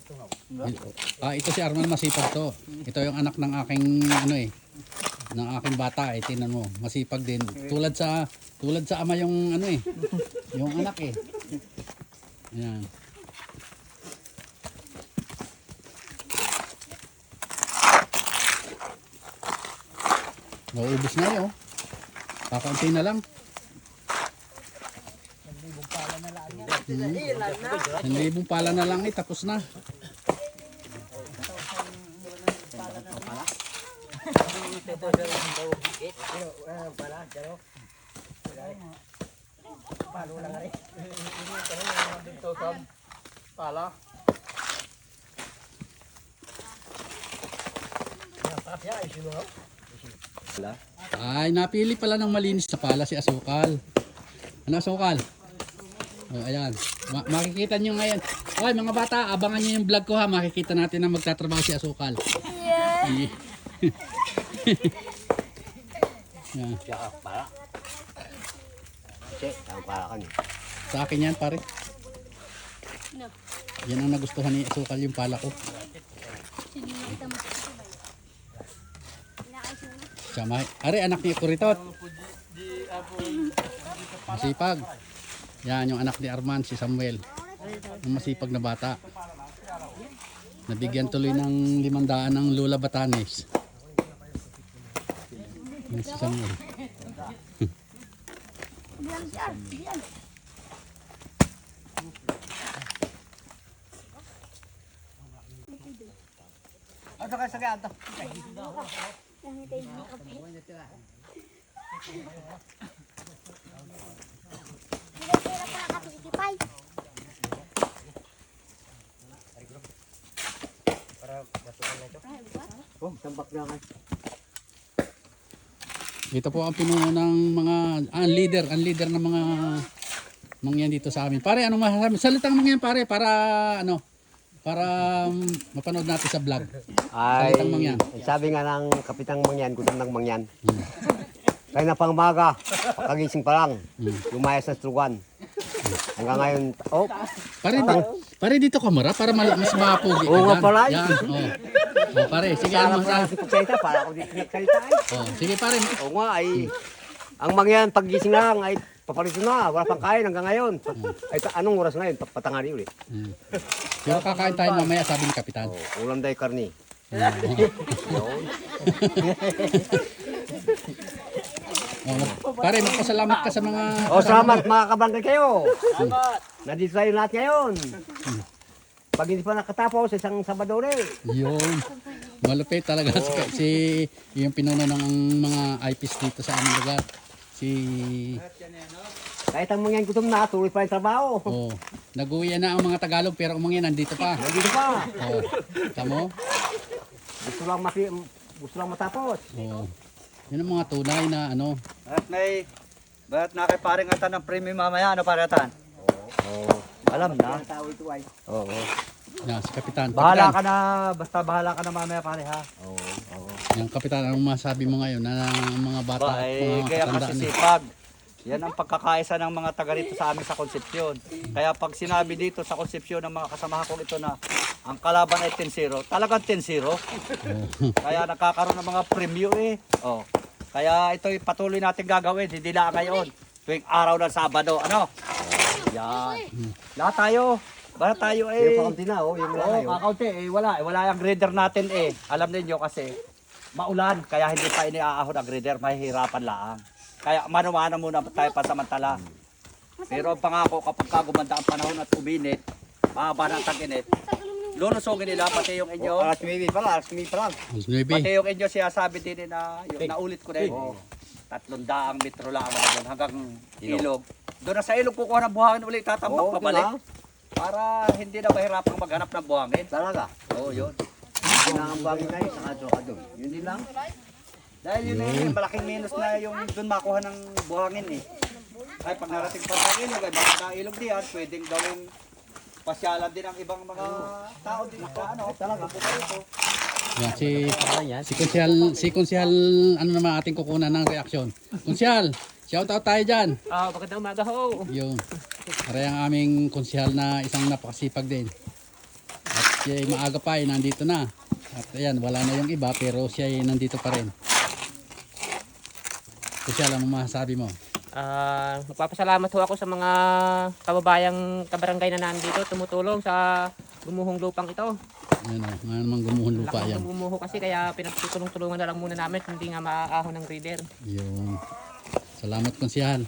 Ito si Arman, masipag to. Ito yung anak ng aking ng aking bata tingnan mo, masipag din. Tulad sa ama yung yung anak eh. Ayan. Nauubos na yun. Kakaunti na lang. 1,000 pala na lang tapos na. Pala. Ay, napili pala ng malinis na pala si Asukal. Ano Asukal? Oh, ayan. Makikita nyo ngayon. Okay, mga bata, abangan nyo yung vlog ko ha. Makikita natin na magtatrabaho si Asukal. Yeah. Yan. Para. Kasi, para ka niyo. Sa akin yan, pare. No. Yan ang nagustuhan ni Asukal, yung pala ko. Sama. Are, anak ni Kuritot. Masipag. Yan, yung anak ni Arman, si Samuel. Ang masipag na bata. Nabigyan tuloy ng 500 ng Lola Batanes. Yan si Samuel. Ano ka sa gato? Oh, tambak na ka. Ito po ang pinuno ng mga ang leader ng mga mangyan dito sa amin. Pare, anong masasabi? Salitang mangyan pare para mapanood natin sa vlog. Ay, Salitang mangyan. sabi nga ng kapitang mangyan, gudang ng mangyan. Kaya na pang umaga, pagkagising pa lang, lumayas na strugan. Hanggang ngayon, oh, Pare dito kamera para mas mapugi. Oo nga pala. Yan. Oh. Oh, pare, sige ano sarap na masasabi? si pagsalita, para ako dito nagsalita ay. Oh, sige pare. Oo nga, ay, ang mangyan, paggising lang, ay, papalito na, wala pang kain hanggang ngayon. Ay, anong oras ngayon? Patangari ulit. Pero kakain tayo mamaya, sabi ni Kapitan. Oh, ulam dahi karni. Oh, pare, magpasalamat ka sa mga Oh, salamat mga kabarangay kayo. Nandito tayo lahat ngayon. Pag hindi pa nakatapos, isang Sabado rin. Yun. Malupit talaga si yung pinuno ng mga IPs dito sa aming lugar. Si Kahit ang mangyan gutom na, tuloy pa yung trabaho. oh, nag-uwi na ang mga Tagalog pero ang mga nandito pa. Nandito pa. Oh. Tamo? Gusto lang matapos. Oh. Yan ang mga tunay na ano. Ba't nakiparing atan ng premium mamaya? Ano paratan? Oo. Alam na. Oo. Yan, si Kapitan. Bahala Kapitan. ka na, basta bahala ka na mamaya pare ha. Oo. Oo. Yan, Kapitan, anong masabi mo ngayon na ang mga bata Ba, at eh, mga kaya katandaan eh. masisipag. Yan ang pagkakaisa ng mga taga rito sa amin sa Konsepsyon. Kaya pag sinabi dito sa Konsepsyon ng mga kasamahan kong ito na ang kalaban ay 10-0, talagang 10-0. Kaya nakakaroon ng mga premyo eh. Oh. Kaya ito'y patuloy natin gagawin, hindi lang ngayon. Tuwing araw ng Sabado, ano? Yan. Lahat tayo. Bala tayo eh. Yung pakunti na, oh. Yung wala Oo, na yun. kakaunti. Wala yung grader natin eh. Alam niyo kasi, maulan. Kaya hindi pa iniaahon ang grader. Mahihirapan lang. Kaya mano-mano muna tayo pasamantala. Pero ang pangako, kapag gumanda ang panahon at uminit, mahaba ng tag-init, lulusogin nila pati yung inyo. Alas 9 pa lang, alas 9 pa lang. Mas Pati baby. yung inyo sinasabi din na, yung naulit ko na yun. 300 metro lang ako doon hanggang ilog. Doon na sa ilog kukuha ng buhangin ulit, tatambak Oo, pabalik. diba? Para hindi na mahirapang maghanap ng buhangin. Talaga. Oo, yun. Pinangambagin tayo, saka ka doon. Yun din lang. Dahil yun na yun, malaking minus na yung doon makuha ng buhangin eh. Ay pag narating pa sa ilog, ay bakit na ilog diyan, pwedeng gawing pasyalan din ang ibang mga tao din na ano, talaga pupunta ito. Yan, si Konsyal, ano naman ating kukunan ng reaksyon. Konsyal, shout out tayo dyan. Magandang umaga ho. Yung, para ang aming konsyal na isang napakasipag din. At siya ay maaga pa ay nandito na. At ayan, wala na yung iba pero siya ay nandito pa rin. Kasi alam mo masasabi mo. Magpapasalamat ho ako sa mga kababayang kabarangay na nandito tumutulong sa gumuhong lupang ito. Ayan o, nga naman gumuhon lupa Laking yan. gumuho kasi kaya pinagtutulong-tulungan na lang muna namin hindi nga maaahon ng reader. Yun. Salamat konsihal.